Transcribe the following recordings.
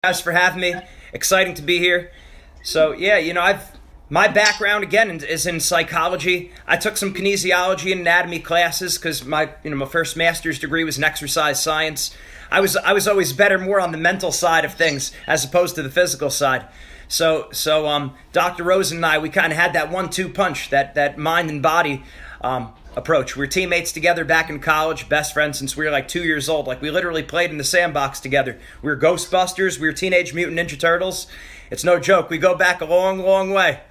Guys, for having me. Exciting to be here. So yeah, my background again is in psychology. I took some kinesiology and anatomy classes because my first master's degree was in exercise science. I was always better more on the mental side of things as opposed to the physical side. So Dr. Rosen and I, we kind of had that 1-2 punch, that mind and body approach. We were teammates together back in college, best friends since we were like 2 years old. Like we literally played in the sandbox together. We were Ghostbusters. We were Teenage Mutant Ninja Turtles. It's no joke. We go back a long, long way.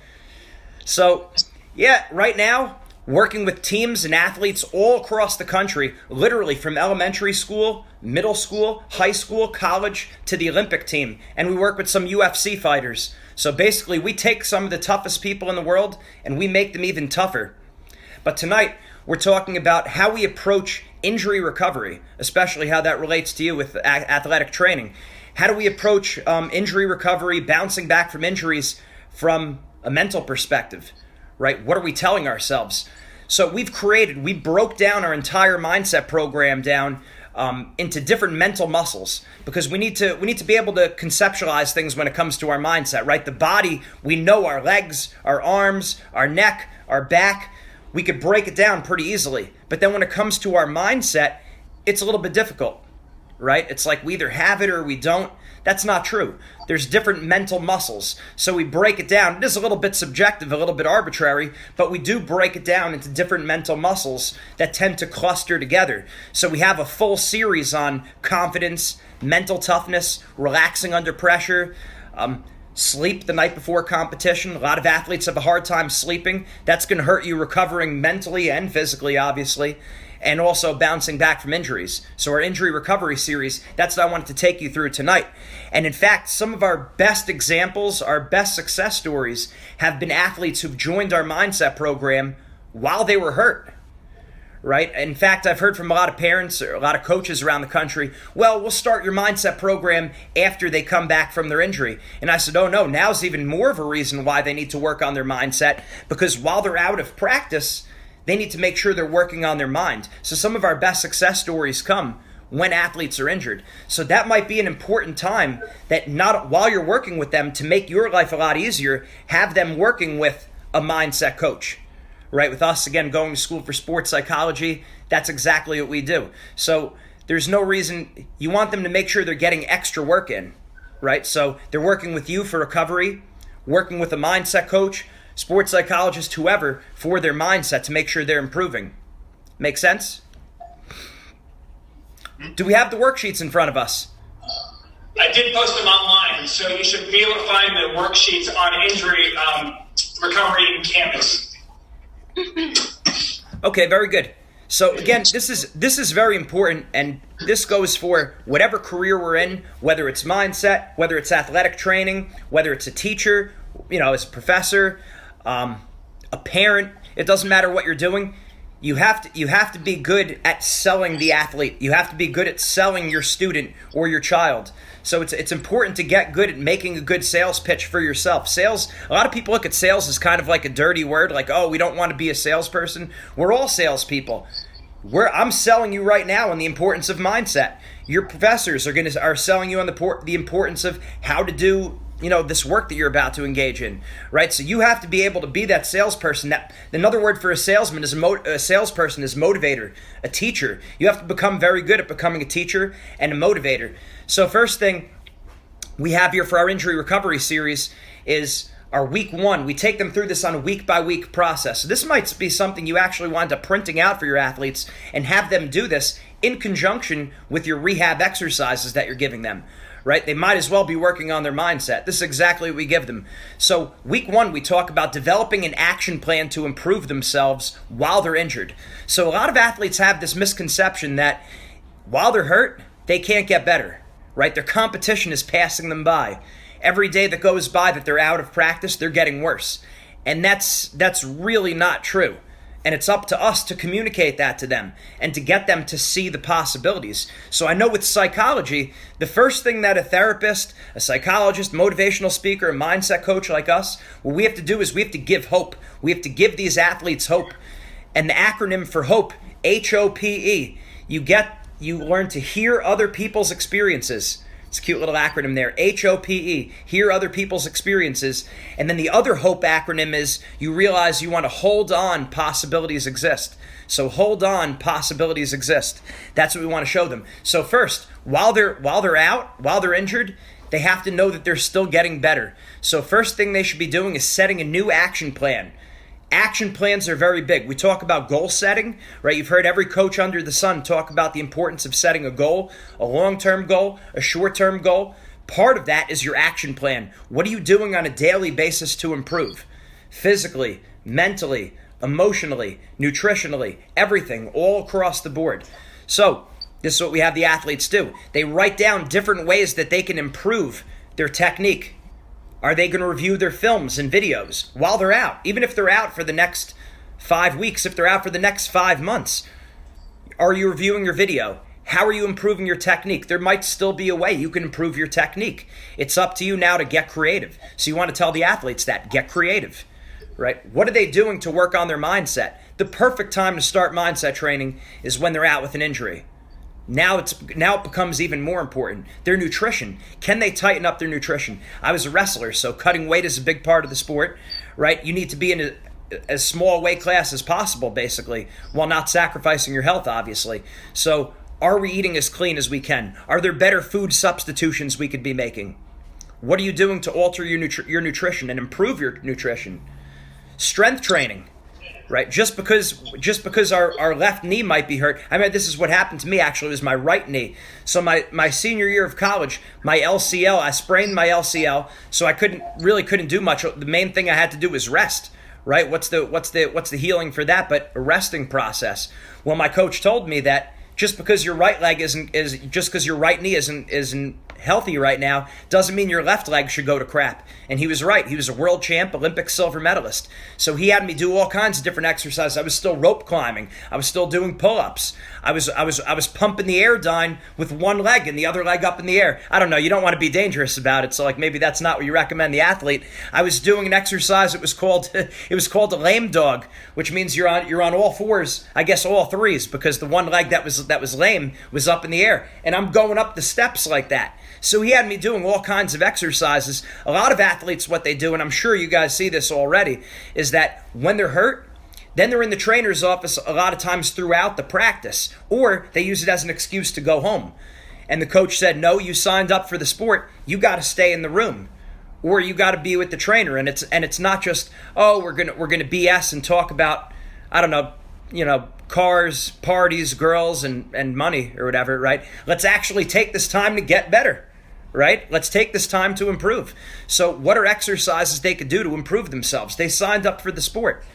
So yeah, right now, working with teams and athletes all across the country, literally from elementary school, middle school, high school, college, to the Olympic team. And we work with some UFC fighters. So basically, we take some of the toughest people in the world and we make them even tougher. But tonight, we're talking about how we approach injury recovery, especially how that relates to you with athletic training. How do we approach injury recovery, bouncing back from injuries from a mental perspective, right? What are we telling ourselves? So we broke down our entire mindset program down into different mental muscles because we need to be able to conceptualize things when it comes to our mindset, right? The body, we know our legs, our arms, our neck, our back. We could break it down pretty easily. But then when it comes to our mindset, it's a little bit difficult, right? It's like we either have it or we don't. That's not true. There's different mental muscles. So we break it down. It is a little bit subjective, a little bit arbitrary, but we do break it down into different mental muscles that tend to cluster together. So we have a full series on confidence, mental toughness, relaxing under pressure, sleep the night before competition. A lot of athletes have a hard time sleeping. That's going to hurt you recovering mentally and physically, obviously, and also bouncing back from injuries. So our injury recovery series, that's what I wanted to take you through tonight. And in fact, some of our best examples, our best success stories have been athletes who've joined our mindset program while they were hurt. Right? In fact, I've heard from a lot of parents or a lot of coaches around the country, well, we'll start your mindset program after they come back from their injury. And I said, oh no, now's even more of a reason why they need to work on their mindset, because while they're out of practice, they need to make sure they're working on their mind. So some of our best success stories come when athletes are injured. So that might be an important time that not while you're working with them to make your life a lot easier, have them working with a mindset coach. Right, with us, again, going to school for sports psychology, that's exactly what we do. So there's no reason, you want them to make sure they're getting extra work in, right? So they're working with you for recovery, working with a mindset coach, sports psychologist, whoever, for their mindset to make sure they're improving. Make sense? Do we have the worksheets in front of us? I did post them online, so you should be able to find the worksheets on injury recovery in Canvas. Okay, very good. So again, this is very important, and this goes for whatever career we're in, whether it's mindset, whether it's athletic training, whether it's a teacher, as a professor, a parent. It doesn't matter what you're doing. You have to be good at selling the athlete. You have to be good at selling your student or your child. So it's important to get good at making a good sales pitch for yourself. Sales, a lot of people look at sales as kind of like a dirty word, like, oh, we don't want to be a salesperson. We're all salespeople. I'm selling you right now on the importance of mindset. Your professors are selling you on the importance of how to do this work that you're about to engage in, right? So you have to be able to be that salesperson. That another word for a salesman is a salesperson is motivator, a teacher. You have to become very good at becoming a teacher and a motivator. So first thing we have here for our injury recovery series is our week 1. We take them through this on a week-by-week process. So this might be something you actually wind up printing out for your athletes and have them do this in conjunction with your rehab exercises that you're giving them. Right? They might as well be working on their mindset. This is exactly what we give them. So week 1, we talk about developing an action plan to improve themselves while they're injured. So a lot of athletes have this misconception that while they're hurt, they can't get better. Right? Their competition is passing them by. Every day that goes by that they're out of practice, they're getting worse. And that's really not true. And it's up to us to communicate that to them and to get them to see the possibilities. So I know with psychology, the first thing that a therapist, a psychologist, motivational speaker, a mindset coach like us, what we have to do is we have to give hope. We have to give these athletes hope. And the acronym for HOPE, HOPE, you learn to hear other people's experiences. It's a cute little acronym there. HOPE, hear other people's experiences. And then the other HOPE acronym is you realize you want to hold on, possibilities exist. So hold on, possibilities exist. That's what we want to show them. So first, while they're out, while they're injured, they have to know that they're still getting better. So first thing they should be doing is setting a new action plan. Action plans are very big. We talk about goal setting, right? You've heard every coach under the sun talk about the importance of setting a goal, a long-term goal, a short-term goal. Part of that is your action plan. What are you doing on a daily basis to improve? Physically, mentally, emotionally, nutritionally, everything, all across the board. So this is what we have the athletes do. They write down different ways that they can improve their technique. Are they going to review their films and videos while they're out? Even if they're out for the next 5 weeks, if they're out for the next 5 months, are you reviewing your video? How are you improving your technique? There might still be a way you can improve your technique. It's up to you now to get creative. So you want to tell the athletes that, get creative, right? What are they doing to work on their mindset? The perfect time to start mindset training is when they're out with an injury. Now it becomes even more important. Their nutrition. Can they tighten up their nutrition? I was a wrestler, so cutting weight is a big part of the sport, right? You need to be in as small weight class as possible, basically, while not sacrificing your health, obviously. So are we eating as clean as we can? Are there better food substitutions we could be making? What are you doing to alter your nutrition and improve your nutrition? Strength training. Right, just because our left knee might be hurt. I mean, this is what happened to me. Actually, it was my right knee. So my senior year of college, my LCL, I sprained my LCL, so I couldn't do much. The main thing I had to do was rest. Right, what's the healing for that? But a resting process. Well, my coach told me that just because your right leg just because your right knee isn't healthy right now doesn't mean your left leg should go to crap. And he was right. He was a world champ, Olympic silver medalist. So he had me do all kinds of different exercises. I was still rope climbing. I was still doing pull-ups. I was pumping the air down with one leg and the other leg up in the air. I don't know. You don't want to be dangerous about it. So like maybe that's not what you recommend the athlete. I was doing an exercise. It was called a lame dog, which means you're on all fours. I guess all threes, because the one leg that was lame was up in the air, and I'm going up the steps like that. So he had me doing all kinds of exercises. A lot of athletes, what they do, and I'm sure you guys see this already, is that when they're hurt, then they're in the trainer's office a lot of times throughout the practice, or they use it as an excuse to go home. And the coach said, no, you signed up for the sport, you got to stay in the room, or you got to be with the trainer. And it's not just, oh, we're gonna BS and talk about, I don't know, cars, parties, girls, and money or whatever, right? Let's actually take this time to get better. Right? Let's take this time to improve. So what are exercises they could do to improve themselves? They signed up for the sport.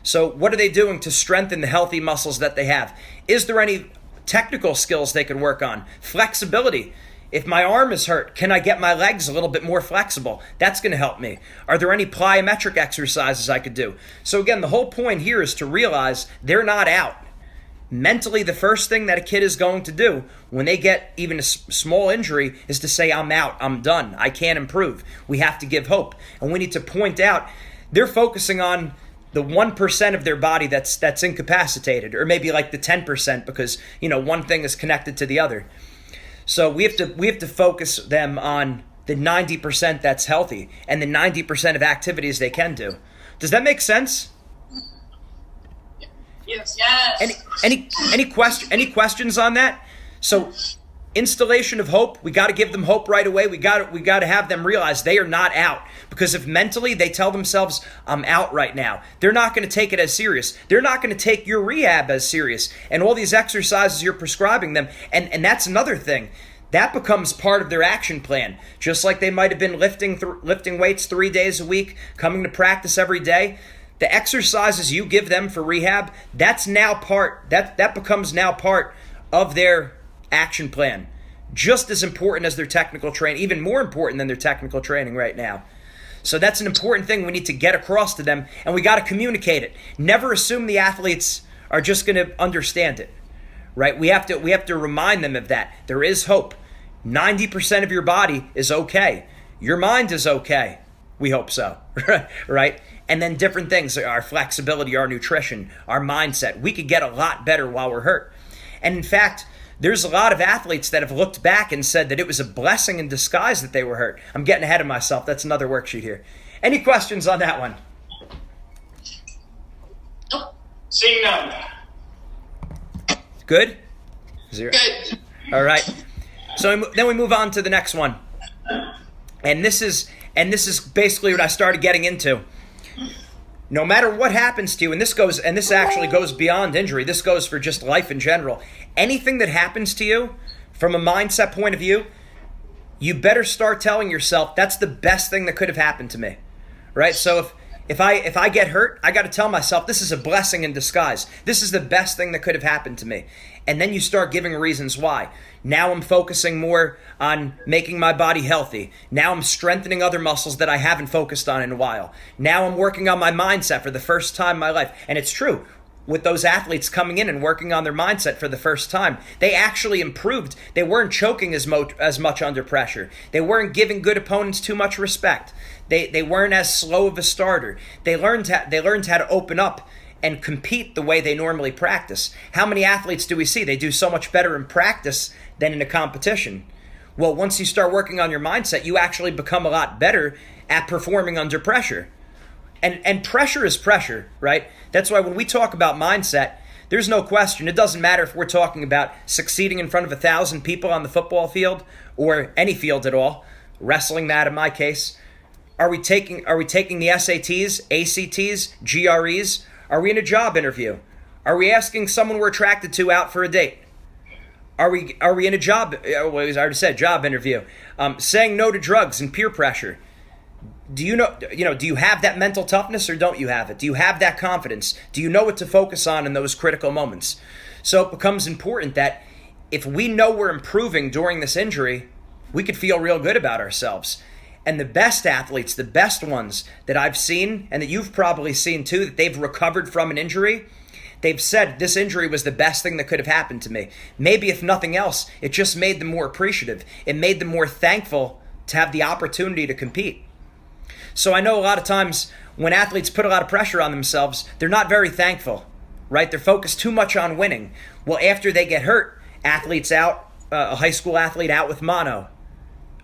So what are they doing to strengthen the healthy muscles that they have? Is there any technical skills they can work on? Flexibility. If my arm is hurt, can I get my legs a little bit more flexible? That's going to help me. Are there any plyometric exercises I could do? So again, the whole point here is to realize they're not out. Mentally, the first thing that a kid is going to do when they get even a small injury is to say, I'm out, I'm done, I can't improve. We have to give hope. And we need to point out they're focusing on the 1% of their body that's incapacitated, or maybe like the 10% because, one thing is connected to the other. So we have to focus them on the 90% that's healthy and the 90% of activities they can do. Does that make sense? Yes. Any questions on that? So installation of hope, we got to give them hope right away. We got to have them realize they are not out, because if mentally they tell themselves, I'm out right now, they're not going to take it as serious. They're not going to take your rehab as serious and all these exercises you're prescribing them. And that's another thing. That becomes part of their action plan. Just like they might have been lifting weights 3 days a week, coming to practice every day. The exercises you give them for rehab, that becomes now part of their action plan. Just as important as their technical training, even more important than their technical training right now. So that's an important thing we need to get across to them, and we got to communicate it. Never assume the athletes are just going to understand it. Right? We have to remind them of that. There is hope. 90% of your body is okay. Your mind is okay. We hope so. Right? And then different things, our flexibility, our nutrition, our mindset. We could get a lot better while we're hurt. And in fact, There's a lot of athletes that have looked back and said that it was a blessing in disguise that they were hurt. I'm getting ahead of myself. That's another worksheet here. Any questions on that one? Nope. Seeing none. Good? Zero. Good. All right. So then we move on to the next one. And this is basically what I started getting into. No matter what happens to you, and this actually goes beyond injury. This goes for just life in general. Anything that happens to you, from a mindset point of view, you better start telling yourself that's the best thing that could have happened to me, right? So if I get hurt, I got to tell myself this is a blessing in disguise. This is the best thing that could have happened to me. And then you start giving reasons why. Now I'm focusing more on making my body healthy. Now I'm strengthening other muscles that I haven't focused on in a while. Now I'm working on my mindset for the first time in my life. And it's true. With those athletes coming in and working on their mindset for the first time, they actually improved. They weren't choking as much under pressure. They weren't giving good opponents too much respect. They weren't as slow of a starter. They learned how to open up and compete the way they normally practice. How many athletes do we see? They do so much better in practice than in a competition. Well, once you start working on your mindset, you actually become a lot better at performing under pressure. And pressure is pressure, right? That's why when we talk about mindset, there's no question. It doesn't matter if we're talking about succeeding in front of 1,000 people on the football field or any field at all, wrestling mat in my case. Are we taking the SATs, ACTs, GREs? Are we in a job interview? Are we asking someone we're attracted to out for a date? Are we in a job? Well, I already said job interview. Saying no to drugs and peer pressure. Do you have that mental toughness or don't you have it? Do you have that confidence? Do you know what to focus on in those critical moments? So it becomes important that if we know we're improving during this injury, we could feel real good about ourselves. And the best athletes, the best ones that I've seen and that you've probably seen too, that they've recovered from an injury, they've said this injury was the best thing that could have happened to me. Maybe if nothing else, it just made them more appreciative. It made them more thankful to have the opportunity to compete. So I know a lot of times when athletes put a lot of pressure on themselves, they're not very thankful, right? They're focused too much on winning. Well, after they get hurt, athletes out, a high school athlete out with mono,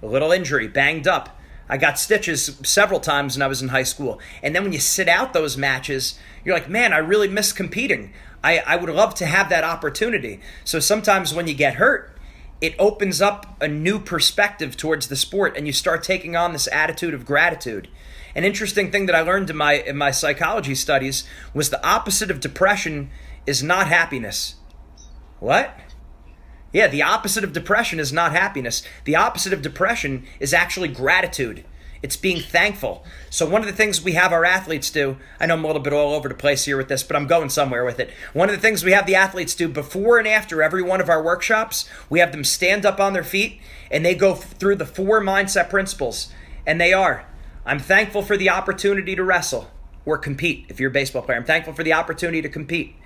a little injury, banged up. I got stitches several times when I was in high school. And then when you sit out those matches, you're like, man, I really miss competing. I would love to have that opportunity. So sometimes when you get hurt, it opens up a new perspective towards the sport and you start taking on this attitude of gratitude. An interesting thing that I learned in my psychology studies was the opposite of depression is not happiness. What? Yeah, the opposite of depression is not happiness. The opposite of depression is actually gratitude. It's being thankful. So one of the things we have our athletes do, I know I'm a little bit all over the place here with this, but I'm going somewhere with it. One of the things we have the athletes do before and after every one of our workshops, we have them stand up on their feet and they go through the 4 mindset principles. And they are, I'm thankful for the opportunity to wrestle or compete. If you're a baseball player, I'm thankful for the opportunity to compete.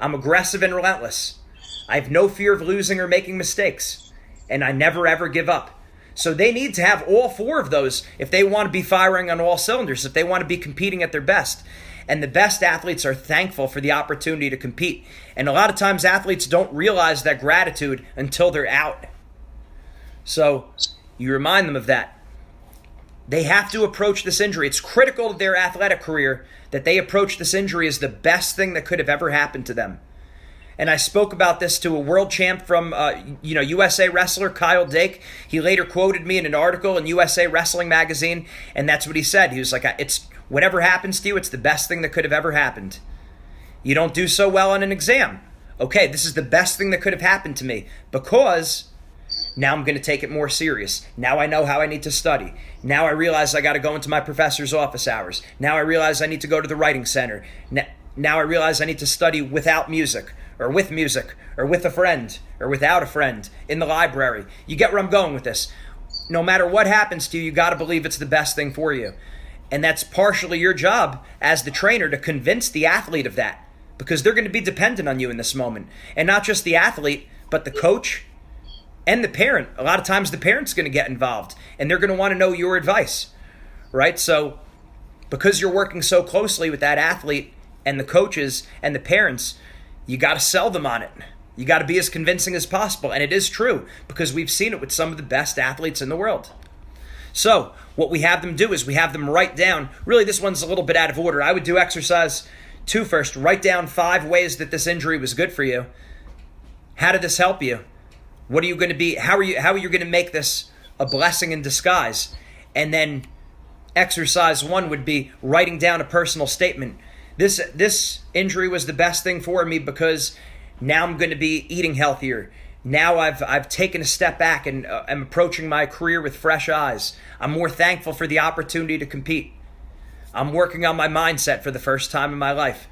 I'm aggressive and relentless. I have no fear of losing or making mistakes, and I never ever give up. So they need to have all 4 of those if they want to be firing on all cylinders, if they want to be competing at their best. And the best athletes are thankful for the opportunity to compete. And a lot of times athletes don't realize that gratitude until they're out. So you remind them of that. They have to approach this injury. It's critical to their athletic career that they approach this injury as the best thing that could have ever happened to them. And I spoke about this to a world champ from, USA wrestler Kyle Dake. He later quoted me in an article in USA Wrestling magazine, and that's what he said. He was like, "It's whatever happens to you, it's the best thing that could have ever happened. You don't do so well on an exam. Okay, this is the best thing that could have happened to me because now I'm going to take it more serious. Now I know how I need to study. Now I realize I got to go into my professor's office hours. Now I realize I need to go to the writing center. Now I realize I need to study without music." Or with music, or with a friend, or without a friend, in the library. You get where I'm going with this. No matter what happens to you, you got to believe it's the best thing for you. And that's partially your job as the trainer to convince the athlete of that, because they're going to be dependent on you in this moment. And not just the athlete, but the coach and the parent. A lot of times the parent's going to get involved, and they're going to want to know your advice, right? So because you're working so closely with that athlete and the coaches and the parents, you got to sell them on it. You got to be as convincing as possible. And it is true because we've seen it with some of the best athletes in the world. So what we have them do is we have them write down, really this one's a little bit out of order. I would do exercise 2 first. Write down 5 ways that this injury was good for you. How did this help you? What are you going to be, how are you going to make this a blessing in disguise? And then exercise 1 would be writing down a personal statement. This injury was the best thing for me because now I'm going to be eating healthier. Now I've taken a step back and am approaching my career with fresh eyes. I'm more thankful for the opportunity to compete. I'm working on my mindset for the first time in my life.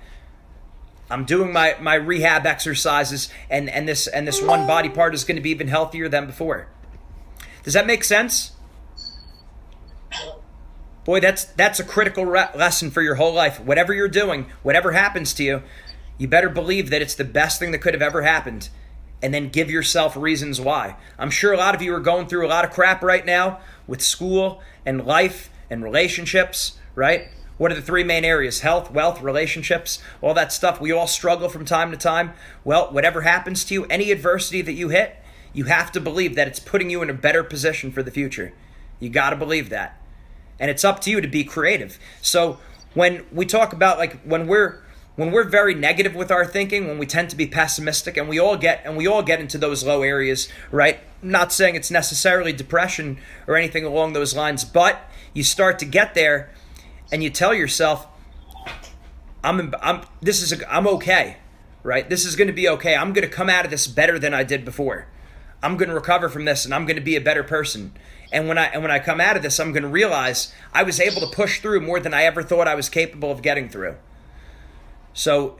I'm doing my rehab exercises, and this one body part is going to be even healthier than before. Does that make sense? Boy, that's a critical lesson for your whole life. Whatever you're doing, whatever happens to you, you better believe that it's the best thing that could have ever happened. And then give yourself reasons why. I'm sure a lot of you are going through a lot of crap right now with school and life and relationships, right? What are the 3 main areas? Health, wealth, relationships, all that stuff. We all struggle from time to time. Well, whatever happens to you, any adversity that you hit, you have to believe that it's putting you in a better position for the future. You got to believe that. And it's up to you to be creative. So when we talk about when we're very negative with our thinking, when we tend to be pessimistic, and we all get into those low areas, right? I'm not saying it's necessarily depression or anything along those lines, but you start to get there and you tell yourself, I'm okay, right? This is going to be okay. I'm going to come out of this better than I did before. I'm going to recover from this and I'm going to be a better person. And when I come out of this, I'm going to realize I was able to push through more than I ever thought I was capable of getting through. So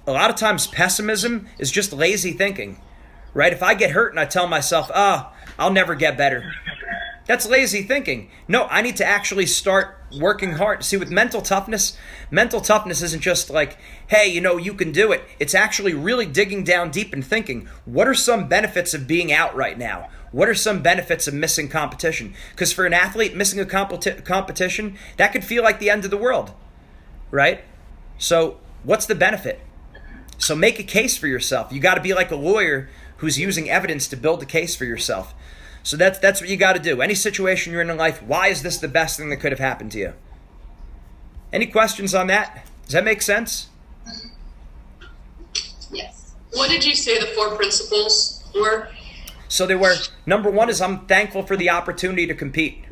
a lot of times pessimism is just lazy thinking, right? If I get hurt and I tell myself, I'll never get better, that's lazy thinking. No, I need to actually start working hard. See, with mental toughness isn't just like, hey, you can do it. It's actually really digging down deep and thinking, what are some benefits of being out right now? What are some benefits of missing competition? Because for an athlete, missing a competition, that could feel like the end of the world, right? So what's the benefit? So make a case for yourself. You got to be like a lawyer who's using evidence to build a case for yourself. So that's what you got to do. Any situation you're in life, why is this the best thing that could have happened to you? Any questions on that? Does that make sense? Yes. What did you say the 4 principles were? So they were, number 1 is I'm thankful for the opportunity to compete.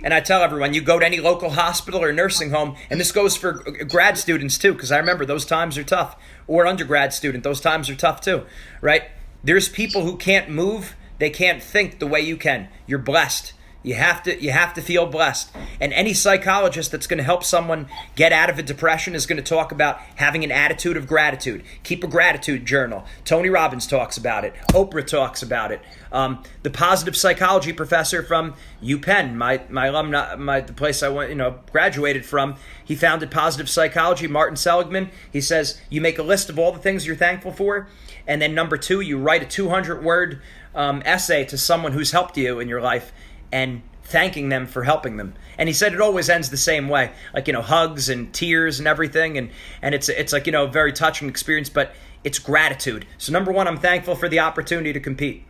And I tell everyone, you go to any local hospital or nursing home, and this goes for grad students too, because I remember those times are tough. Or undergrad student, those times are tough too, right? There's people who can't move, they can't think the way you can. You're blessed. You have to feel blessed. And any psychologist that's going to help someone get out of a depression is going to talk about having an attitude of gratitude. Keep a gratitude journal. Tony Robbins talks about it. Oprah talks about it. The positive psychology professor from UPenn, the place I went, graduated from, he founded positive psychology. Martin Seligman. He says you make a list of all the things you're thankful for, and then number 2, you write a 200-word essay to someone who's helped you in your life, and thanking them for helping them. And he said it always ends the same way, like, hugs and tears and everything. And it's like, a very touching experience, but it's gratitude. So number 1, I'm thankful for the opportunity to compete.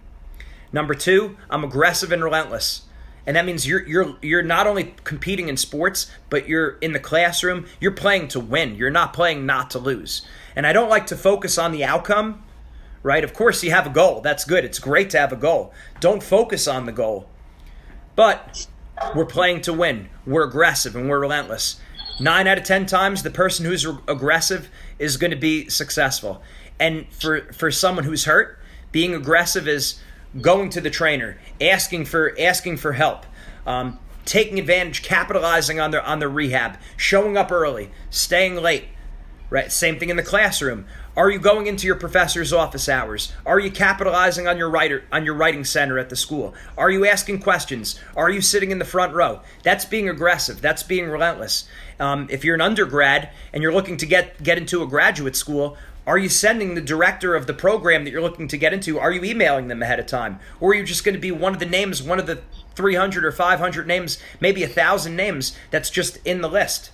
Number 2, I'm aggressive and relentless. And that means you're not only competing in sports, but you're in the classroom, you're playing to win. You're not playing not to lose. And I don't like to focus on the outcome, right? Of course you have a goal. That's good. It's great to have a goal. Don't focus on the goal. But we're playing to win. We're aggressive and we're relentless. 9 out of 10 times, the person who's aggressive is going to be successful. And for someone who's hurt, being aggressive is going to the trainer, asking for help, taking advantage, capitalizing on their rehab, showing up early, staying late. Right? Same thing in the classroom. Are you going into your professor's office hours? Are you capitalizing on your writing center at the school? Are you asking questions? Are you sitting in the front row? That's being aggressive. That's being relentless. If you're an undergrad and you're looking to get into a graduate school, are you sending the director of the program that you're looking to get into, are you emailing them ahead of time? Or are you just going to be one of the names, one of the 300 or 500 names, maybe 1,000 names that's just in the list?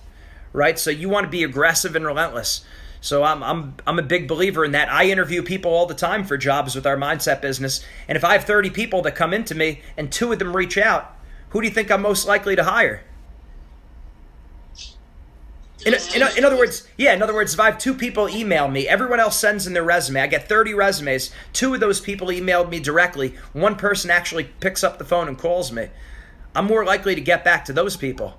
Right? So you want to be aggressive and relentless. So I'm a big believer in that. I interview people all the time for jobs with our mindset business. And if I have 30 people that come into me and 2 of them reach out, who do you think I'm most likely to hire? In other words, if I have 2 people email me, everyone else sends in their resume. I get 30 resumes. 2 of those people emailed me directly. 1 person actually picks up the phone and calls me. I'm more likely to get back to those people,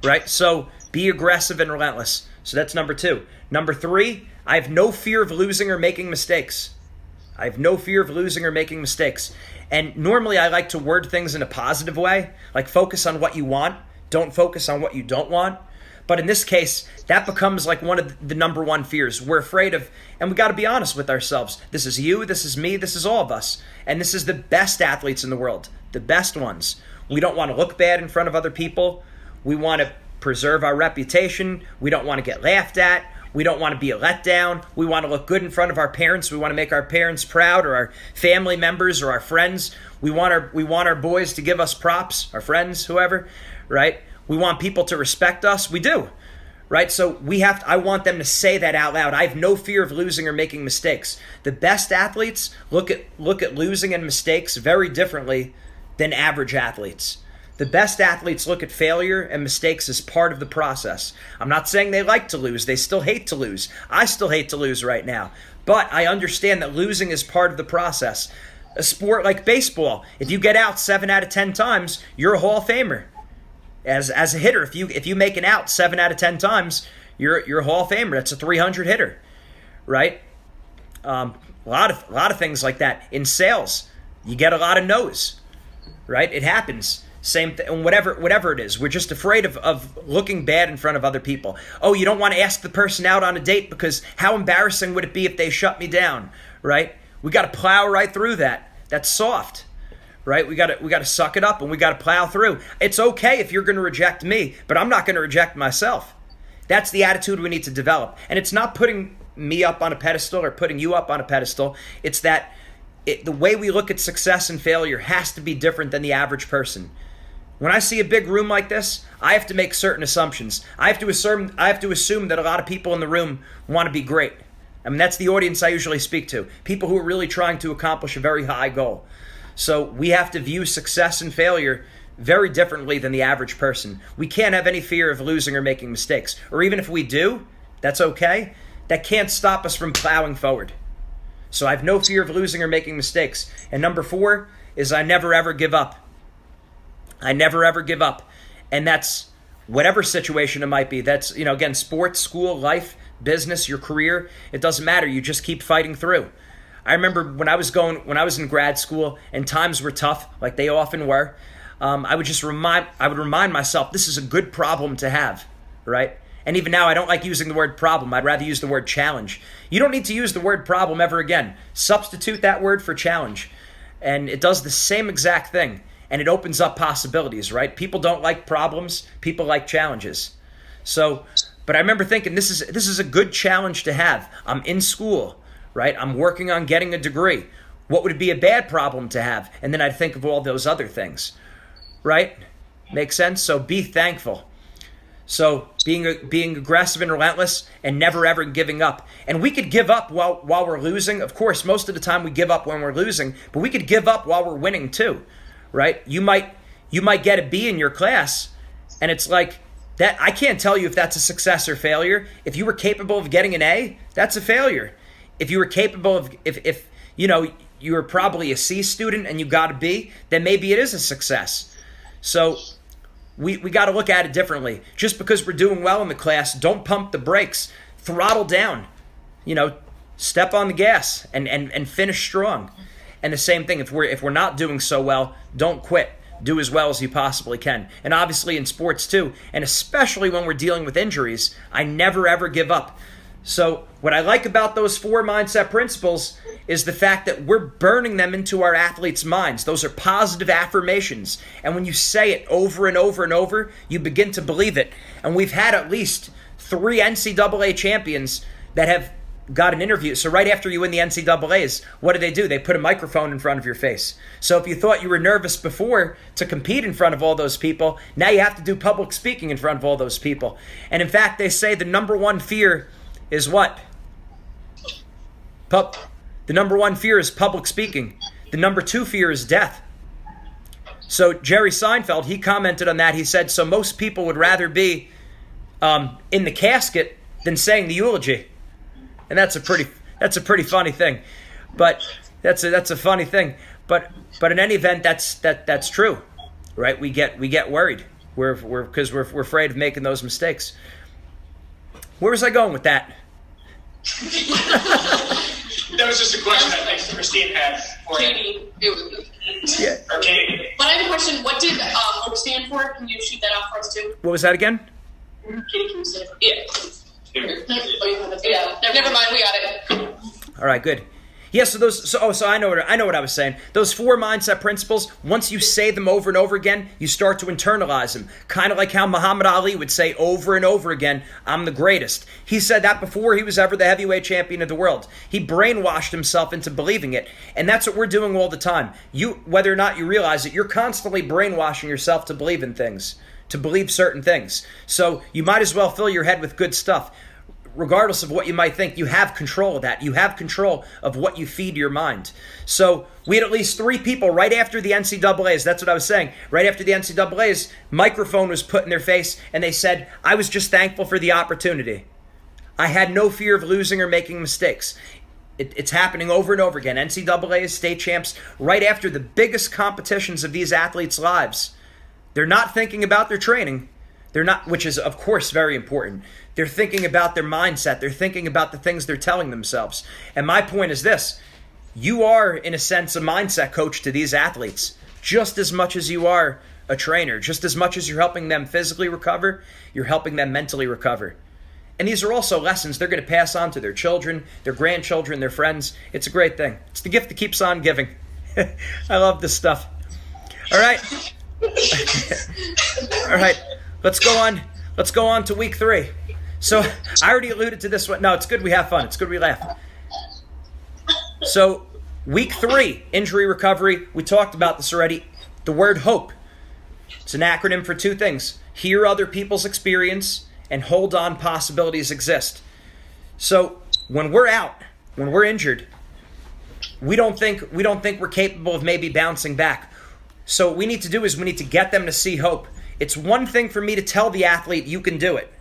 right? So be aggressive and relentless. So that's number 2. Number 3, I have no fear of losing or making mistakes. I have no fear of losing or making mistakes. And normally I like to word things in a positive way, like focus on what you want. Don't focus on what you don't want. But in this case, that becomes like one of the number 1 fears. We're afraid of, and we got to be honest with ourselves. This is you, this is me, this is all of us. And this is the best athletes in the world, the best ones. We don't want to look bad in front of other people. We want to preserve our reputation. We don't want to get laughed at. We don't want to be a letdown. We want to look good in front of our parents. We want to make our parents proud, or our family members, or our friends. We want our boys to give us props, our friends, whoever, right? We want people to respect us. We do, right? So I want them to say that out loud. I have no fear of losing or making mistakes. The best athletes look at losing and mistakes very differently than average athletes. The best athletes look at failure and mistakes as part of the process. I'm not saying they like to lose. They still hate to lose. I still hate to lose right now. But I understand that losing is part of the process. A sport like baseball, if you get out 7 out of 10 times, you're a Hall of Famer. As a hitter, if you make an out 7 out of 10 times, you're a Hall of Famer. That's a 300 hitter, right? A lot of things like that. In sales, you get a lot of no's, right? It happens. Same thing, whatever it is. We're just afraid of looking bad in front of other people. Oh, you don't want to ask the person out on a date because how embarrassing would it be if they shut me down, right? We got to plow right through that. That's soft. Right? We got to suck it up and we got to plow through. It's okay if you're going to reject me, but I'm not going to reject myself. That's the attitude we need to develop. And it's not putting me up on a pedestal or putting you up on a pedestal. It's that the way we look at success and failure has to be different than the average person. When I see a big room like this, I have to make certain assumptions. I have to assume that a lot of people in the room want to be great. I mean, that's the audience I usually speak to. People who are really trying to accomplish a very high goal. So we have to view success and failure very differently than the average person. We can't have any fear of losing or making mistakes. Or even if we do, that's okay. That can't stop us from plowing forward. So I have no fear of losing or making mistakes. And number 4 is I never ever give up. I never ever give up. And that's whatever situation it might be. That's, again, sports, school, life, business, your career. It doesn't matter. You just keep fighting through. I remember when I was in grad school and times were tough, like they often were, I would remind myself, this is a good problem to have, right? And even now, I don't like using the word problem. I'd rather use the word challenge. You don't need to use the word problem ever again. Substitute that word for challenge. And it does the same exact thing. And it opens up possibilities, right? People don't like problems. People like challenges. But I remember thinking, this is a good challenge to have. I'm in school. Right? I'm working on getting a degree. What would be a bad problem to have? And then I'd think of all those other things. Right? Make sense? So be thankful. So being aggressive and relentless and never ever giving up. And we could give up while we're losing. Of course, most of the time we give up when we're losing, but we could give up while we're winning too. Right? You might get a B in your class and it's like that. I can't tell you if that's a success or failure. If you were capable of getting an A, that's a failure. If you were capable of, if you were probably a C student and you got a B, then maybe it is a success. So we got to look at it differently. Just because we're doing well in the class, don't pump the brakes. Throttle down. Step on the gas and finish strong. And the same thing, if we're not doing so well, don't quit. Do as well as you possibly can. And obviously in sports too, and especially when we're dealing with injuries, I never ever give up. So what I like about those 4 mindset principles is the fact that we're burning them into our athletes' minds. Those are positive affirmations. And when you say it over and over and over, you begin to believe it. And we've had at least 3 NCAA champions that have got an interview. So right after you win the NCAAs, what do? They put a microphone in front of your face. So if you thought you were nervous before to compete in front of all those people, now you have to do public speaking in front of all those people. And in fact, they say the number 1 fear is what? The number one fear is public speaking. The number two fear is death. So Jerry Seinfeld, he commented on that. He said, so most people would rather be in the casket than saying the eulogy. And that's a pretty funny thing. But that's a funny thing. But in any event, that's true, right? We get worried. Because we're afraid of making those mistakes. Where was I going with that? That was just a question I think Christine had for Katie, it was. Yeah. Or Katie. But I have a question. What did HOPE stand for? Can you shoot that out for us too? What was that again? Katie, can you say it? Yeah. Never mind. We got it. All right, good. Yeah, so I know what I was saying. Those 4 mindset principles, once you say them over and over again, you start to internalize them. Kind of like how Muhammad Ali would say over and over again, I'm the greatest. He said that before he was ever the heavyweight champion of the world. He brainwashed himself into believing it. And that's what we're doing all the time. Whether or not you realize it, you're constantly brainwashing yourself to believe in things, to believe certain things. So you might as well fill your head with good stuff. Regardless of what you might think, you have control of that. You have control of what you feed your mind. So we had at least 3 people right after the NCAAs. That's what I was saying. Right after the NCAAs, microphone was put in their face, and they said, I was just thankful for the opportunity. I had no fear of losing or making mistakes. It's happening over and over again. NCAAs, state champs, right after the biggest competitions of these athletes' lives. They're not thinking about their training. They're not, which is, of course, very important. They're thinking about their mindset. They're thinking about the things they're telling themselves. And my point is this. You are, in a sense, a mindset coach to these athletes, just as much as you are a trainer, just as much as you're helping them physically recover, you're helping them mentally recover. And these are also lessons they're going to pass on to their children, their grandchildren, their friends. It's a great thing. It's the gift that keeps on giving. I love this stuff. All right. All right. Let's go on to week 3. So I already alluded to this one. No, it's good we have fun. It's good we laugh. So week 3, injury recovery. We talked about this already. The word HOPE. It's an acronym for 2 things. Hear other people's experience and hold on possibilities exist. So when we're out, when we're injured, we don't think we're capable of maybe bouncing back. So what we need to do is we need to get them to see hope. It's one thing for me to tell the athlete, you can do it.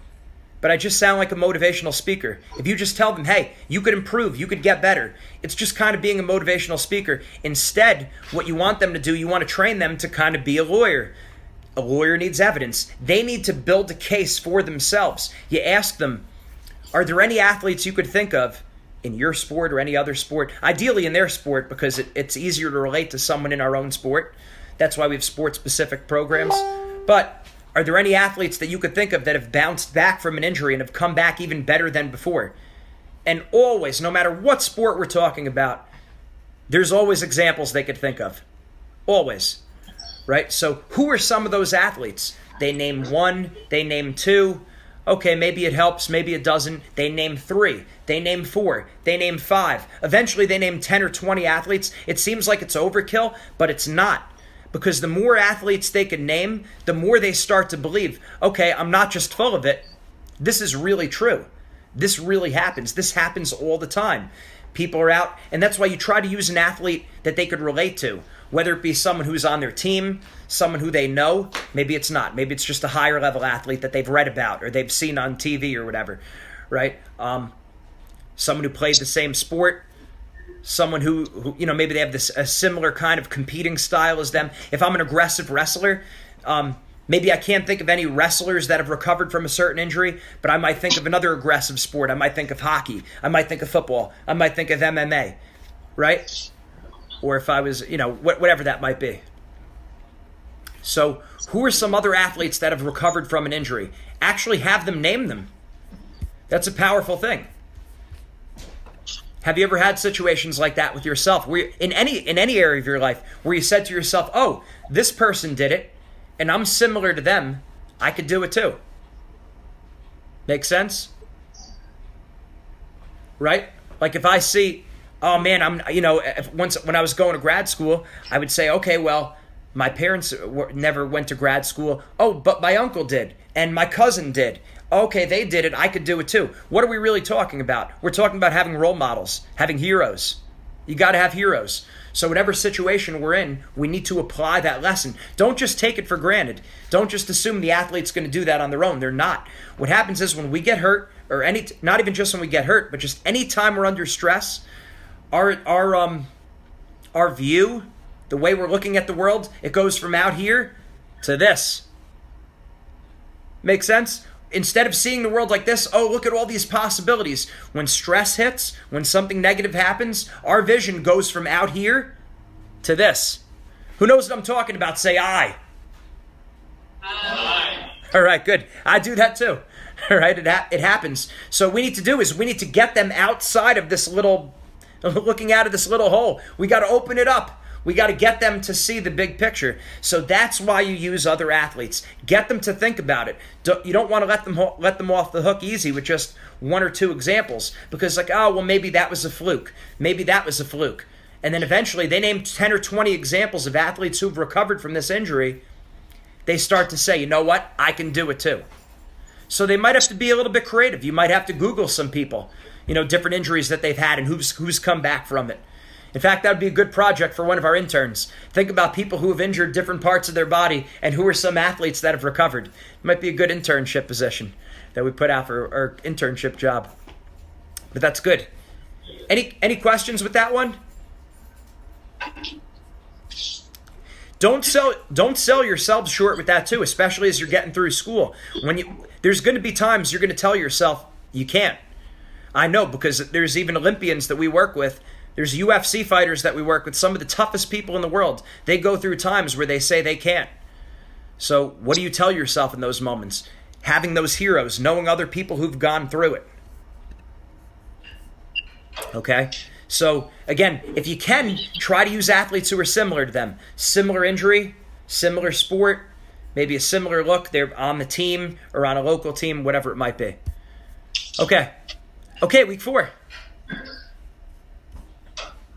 But I just sound like a motivational speaker. If you just tell them, hey, you could improve, you could get better, it's just kind of being a motivational speaker. Instead, what you want them to do, you want to train them to kind of be a lawyer. A lawyer needs evidence. They need to build a case for themselves. You ask them, are there any athletes you could think of in your sport or any other sport? Ideally in their sport, because it's easier to relate to someone in our own sport. That's why we have sport-specific programs. But are there any athletes that you could think of that have bounced back from an injury and have come back even better than before? And always, no matter what sport we're talking about, there's always examples they could think of. Always. Right? So who are some of those athletes? They name 1, they name 2. Okay, maybe it helps, maybe it doesn't. They name 3, they name 4, they name 5. Eventually they name 10 or 20 athletes. It seems like it's overkill, but it's not. Because the more athletes they can name, the more they start to believe, okay, I'm not just full of it. This is really true. This really happens. This happens all the time. People are out, and that's why you try to use an athlete that they could relate to, whether it be someone who's on their team, someone who they know. Maybe it's not. Maybe it's just a higher level athlete that they've read about or they've seen on TV or whatever, right? Someone who played the same sport. Someone who maybe they have a similar kind of competing style as them. If I'm an aggressive wrestler, maybe I can't think of any wrestlers that have recovered from a certain injury, but I might think of another aggressive sport. I might think of hockey. I might think of football. I might think of MMA, right? Or if I was, whatever that might be. So who are some other athletes that have recovered from an injury? Actually have them name them. That's a powerful thing. Have you ever had situations like that with yourself, where in any area of your life, where you said to yourself, "Oh, this person did it, and I'm similar to them. I could do it too." Make sense? Right? Like if I see, oh man, when I was going to grad school, I would say, okay, well, my parents never went to grad school. Oh, but my uncle did, and my cousin did. Okay, they did it, I could do it too. What are we really talking about? We're talking about having role models, having heroes. You got to have heroes. So whatever situation we're in, we need to apply that lesson. Don't just take it for granted. Don't just assume the athlete's going to do that on their own. They're not. What happens is when we get hurt, or not even just when we get hurt, but just any time we're under stress, our view, the way we're looking at the world, it goes from out here to this. Make sense? Instead of seeing the world like this, oh, look at all these possibilities. When stress hits, when something negative happens, our vision goes from out here to this. Who knows what I'm talking about? Say I. Aye. All right, good. I do that too. All right, it happens. So what we need to do is we need to get them outside of this little, looking out of this little hole. We got to open it up. We got to get them to see the big picture. So that's why you use other athletes. Get them to think about it. You don't want to let them off the hook easy with just one or two examples. Because like, oh, well, maybe that was a fluke. Maybe that was a fluke. And then eventually they name 10 or 20 examples of athletes who've recovered from this injury. They start to say, you know what? I can do it too. So they might have to be a little bit creative. You might have to Google some people, different injuries that they've had and who's come back from it. In fact, that would be a good project for one of our interns. Think about people who have injured different parts of their body and who are some athletes that have recovered. It might be a good internship position that we put out for our internship job. But that's good. Any questions with that one? Don't sell yourselves short with that too, especially as you're getting through school. There's going to be times you're going to tell yourself you can't. I know, because there's even Olympians that we work with. There's UFC fighters that we work with, some of the toughest people in the world. They go through times where they say they can't. So what do you tell yourself in those moments? Having those heroes, knowing other people who've gone through it. Okay? So again, if you can, try to use athletes who are similar to them. Similar injury, similar sport, maybe a similar look. They're on the team or on a local team, whatever it might be. Okay, week 4.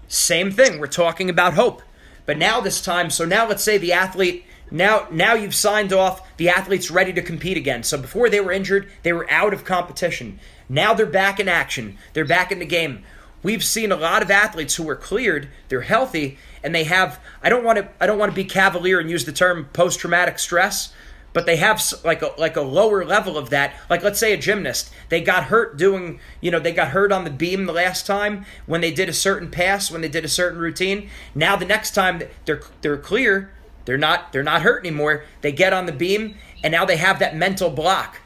Same thing, we're talking about hope. But now this time, so now let's say the athlete, now you've signed off, the athlete's ready to compete again. So before they were injured, they were out of competition. Now they're back in action. They're back in the game. We've seen a lot of athletes who are cleared, they're healthy, and they have, I don't want to be cavalier and use the term post-traumatic stress, but they have like a lower level of that. Like let's say a gymnast, they got hurt they got hurt on the beam the last time when they did a certain pass, when they did a certain routine. Now the next time they're clear, they're not hurt anymore. They get on the beam and now they have that mental block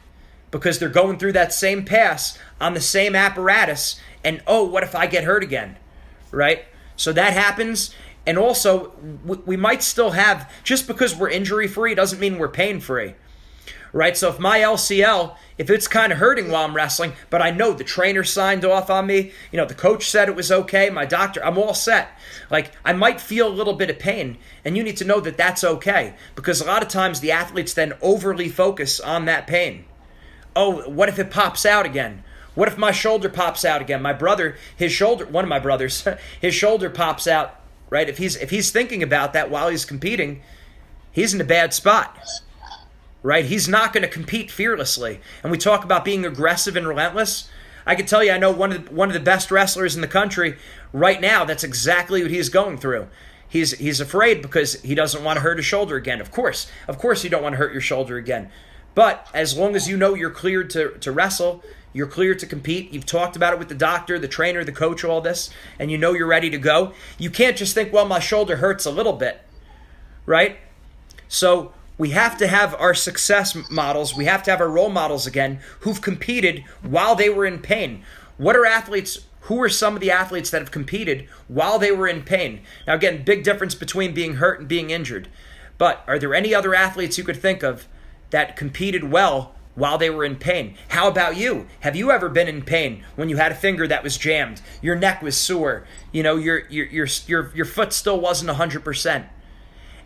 because they're going through that same pass on the same apparatus. And oh, what if I get hurt again, right? So that happens. And also, we might still have, just because we're injury-free doesn't mean we're pain-free, right? So if my LCL, if it's kind of hurting while I'm wrestling, but I know the trainer signed off on me, the coach said it was okay, my doctor, I'm all set. Like, I might feel a little bit of pain, and you need to know that that's okay, because a lot of times the athletes then overly focus on that pain. Oh, what if it pops out again? What if my shoulder pops out again? My brother, one of my brothers, his shoulder pops out. Right? If he's thinking about that while he's competing, he's in a bad spot. Right? He's not going to compete fearlessly. And we talk about being aggressive and relentless. I can tell you, I know one of the best wrestlers in the country right now. That's exactly what he's going through. He's afraid because he doesn't want to hurt his shoulder again. Of course you don't want to hurt your shoulder again. But as long as you know you're cleared to wrestle, you're cleared to compete, you've talked about it with the doctor, the trainer, the coach, all this, and you know you're ready to go, you can't just think, well, my shoulder hurts a little bit, right? So we have to have our success models, we have to have our role models again who've competed while they were in pain. Who are some of the athletes that have competed while they were in pain? Now again, big difference between being hurt and being injured. But are there any other athletes you could think of that competed well while they were in pain? How about you? Have you ever been in pain when you had a finger that was jammed, your neck was sore, your foot still wasn't 100%?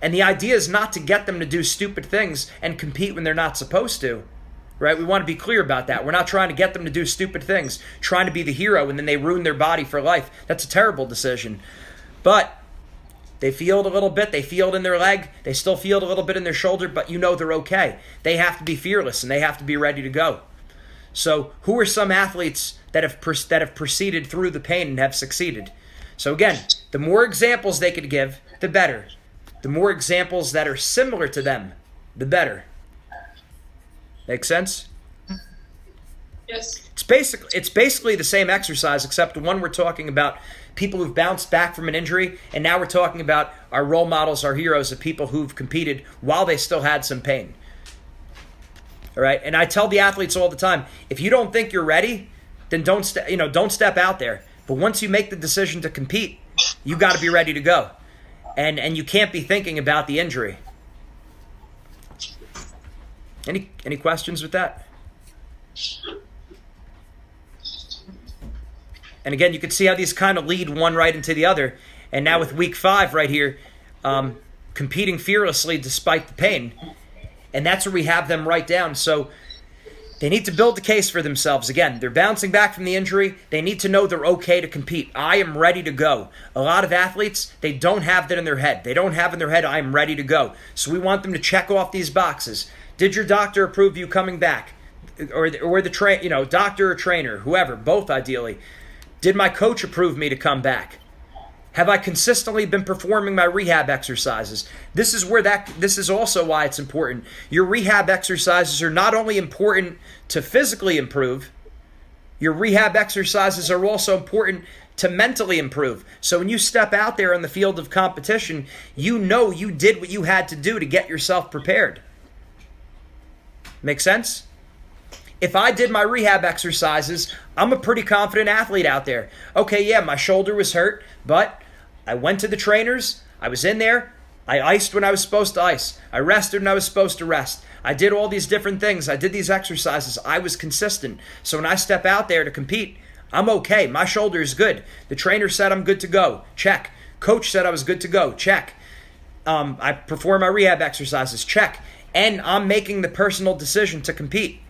And the idea is not to get them to do stupid things and compete when they're not supposed to, right? We want to be clear about that. We're not trying to get them to do stupid things, trying to be the hero, and then they ruin their body for life. That's a terrible decision. But they feel it a little bit. They feel it in their leg. They still feel it a little bit in their shoulder, but they're okay. They have to be fearless, and they have to be ready to go. So who are some athletes that have proceeded through the pain and have succeeded? So again, the more examples they could give, the better. The more examples that are similar to them, the better. Make sense? Yes. It's basically the same exercise, except the one we're talking about people who've bounced back from an injury, and now we're talking about our role models, our heroes, of people who've competed while they still had some pain. All right, and I tell the athletes all the time, if you don't think you're ready, then don't step out there. But once you make the decision to compete, you got to be ready to go, and you can't be thinking about the injury. Any questions with that? And again, you can see how these kind of lead one right into the other. And now with week 5 right here, competing fearlessly despite the pain. And that's where we have them right down. So they need to build the case for themselves. Again, they're bouncing back from the injury. They need to know they're okay to compete. I am ready to go. A lot of athletes, they don't have that in their head. They don't have in their head, I am ready to go. So we want them to check off these boxes. Did your doctor approve you coming back? Or the doctor or trainer, whoever, both ideally. Did my coach approve me to come back? Have I consistently been performing my rehab exercises? This is also why it's important. Your rehab exercises are not only important to physically improve, your rehab exercises are also important to mentally improve. So when you step out there in the field of competition, you know you did what you had to do to get yourself prepared. Make sense? If I did my rehab exercises, I'm a pretty confident athlete out there. Okay, yeah, my shoulder was hurt, but I went to the trainers, I was in there, I iced when I was supposed to ice, I rested when I was supposed to rest. I did all these different things, I did these exercises, I was consistent. So when I step out there to compete, I'm okay, my shoulder is good. The trainer said I'm good to go, check. Coach said I was good to go, check. I perform my rehab exercises, check. And I'm making the personal decision to compete.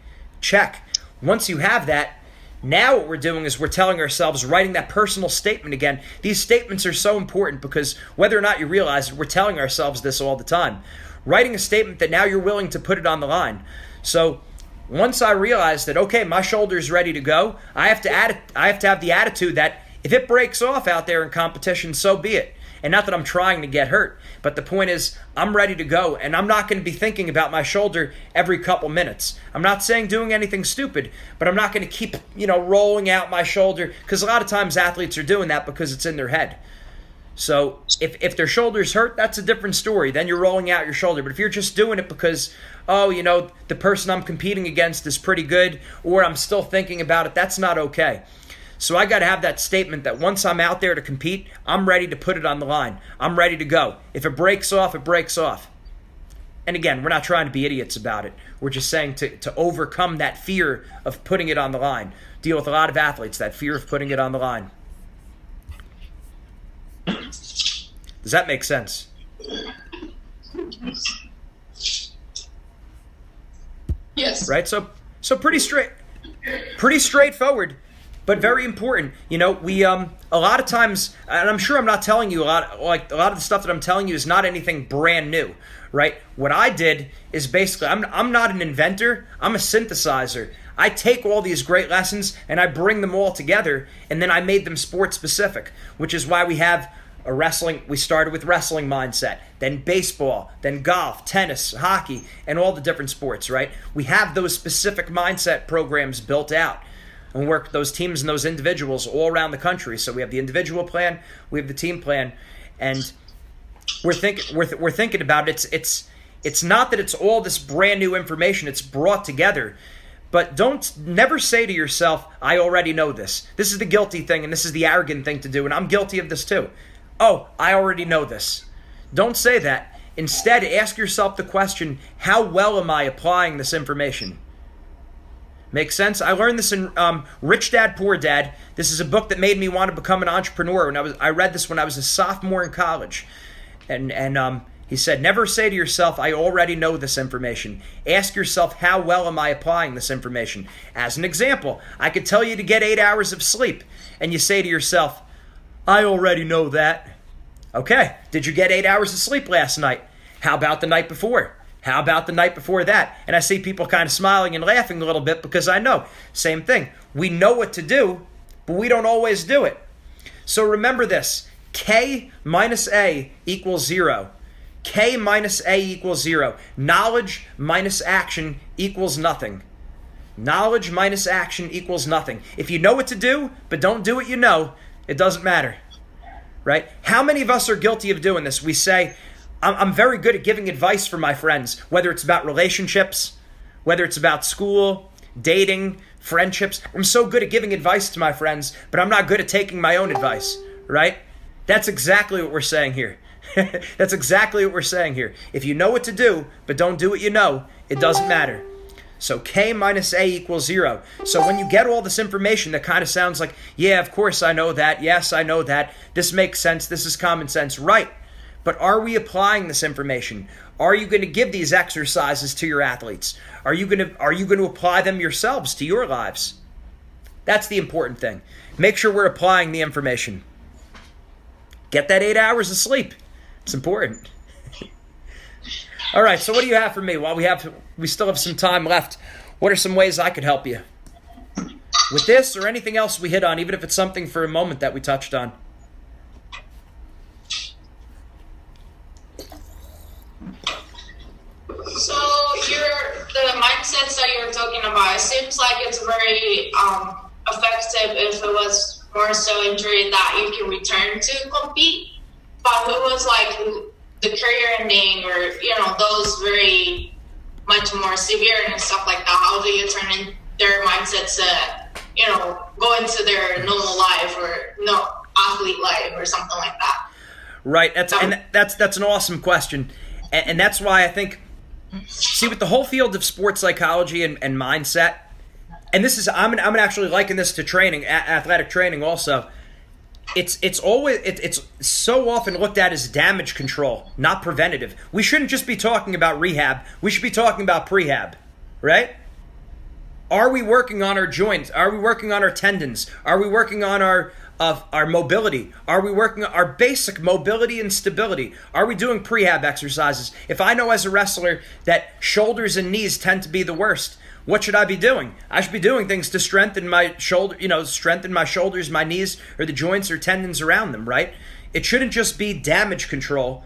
Check. Once you have that, now what we're doing is we're telling ourselves, writing that personal statement again. These statements are so important because whether or not you realize it, we're telling ourselves this all the time. Writing a statement that now you're willing to put it on the line. So once I realize that, okay, my shoulder's ready to go, I have to have the attitude that if it breaks off out there in competition, so be it. And not that I'm trying to get hurt, but the point is I'm ready to go, and I'm not going to be thinking about my shoulder every couple minutes. I'm not saying doing anything stupid, but I'm not going to keep, rolling out my shoulder, because a lot of times athletes are doing that because it's in their head. So if their shoulder's hurt, that's a different story. Then you're rolling out your shoulder. But if you're just doing it because, the person I'm competing against is pretty good, or I'm still thinking about it, that's not okay. So I got to have that statement that once I'm out there to compete, I'm ready to put it on the line. I'm ready to go. If it breaks off, it breaks off. And again, we're not trying to be idiots about it. We're just saying to overcome that fear of putting it on the line. Deal with a lot of athletes, that fear of putting it on the line. Does that make sense? Yes. Right? So pretty straightforward. But very important. We a lot of times, and I'm sure I'm not telling you a lot of the stuff that I'm telling you is not anything brand new, right? What I did is basically, I'm not an inventor, I'm a synthesizer. I take all these great lessons and I bring them all together, and then I made them sport specific, which is why we have we started with wrestling mindset, then baseball, then golf, tennis, hockey, and all the different sports, right? We have those specific mindset programs built out. And work with those teams and those individuals all around the country. So we have the individual plan, we have the team plan, and we're thinking about it. It's not that it's all this brand new information. It's brought together. But never say to yourself, I already know this. This is the guilty thing, and this is the arrogant thing to do, and I'm guilty of this too. Oh, I already know this. Don't say that. Instead, ask yourself the question, how well am I applying this information? Makes sense? I learned this in Rich Dad, Poor Dad. This is a book that made me want to become an entrepreneur. I read this when I was a sophomore in college. And he said, never say to yourself, I already know this information. Ask yourself, how well am I applying this information? As an example, I could tell you to get 8 hours of sleep. And you say to yourself, I already know that. Okay, did you get 8 hours of sleep last night? How about the night before? How about the night before that? And I see people kind of smiling and laughing a little bit because I know. Same thing. We know what to do, but we don't always do it. So remember this. K minus A equals 0. K minus A equals 0. Knowledge minus action equals nothing. Knowledge minus action equals nothing. If you know what to do, but don't do what you know, it doesn't matter. Right? How many of us are guilty of doing this? We say, I'm very good at giving advice for my friends, whether it's about relationships, whether it's about school, dating, friendships. I'm so good at giving advice to my friends, but I'm not good at taking my own advice, right? That's exactly what we're saying here. That's exactly what we're saying here. If you know what to do, but don't do what you know, it doesn't matter. So K minus A equals 0. So when you get all this information that kind of sounds like, yeah, of course I know that. Yes, I know that. This makes sense. This is common sense. Right. But are we applying this information? Are you going to give these exercises to your athletes? Are you going to apply them yourselves to your lives? That's the important thing. Make sure we're applying the information. Get that 8 hours of sleep. It's important. All right, so what do you have for me? While we still have some time left, what are some ways I could help you? With this or anything else we hit on, even if it's something for a moment that we touched on. So the mindsets that you're talking about, it seems like it's very effective if it was more so injury that you can return to compete. But if it was like the career ending or, those very much more severe and stuff like that, how do you turn in their mindsets to, go into their normal life or athlete life or something like that? Right. That's an awesome question. And that's why I think, see, with the whole field of sports psychology and mindset, and this is, I'm actually liking this to training, athletic training also. It's so often looked at as damage control, not preventative. We shouldn't just be talking about rehab. We should be talking about prehab, right? Are we working on our joints? Are we working on our tendons? Are we working on our mobility? Are we working on our basic mobility and stability? Are we doing prehab exercises? If I know as a wrestler that shoulders and knees tend to be the worst, what should I be doing? I should be doing things to strengthen my strengthen my shoulders, my knees, or the joints or tendons around them, right? It shouldn't just be damage control.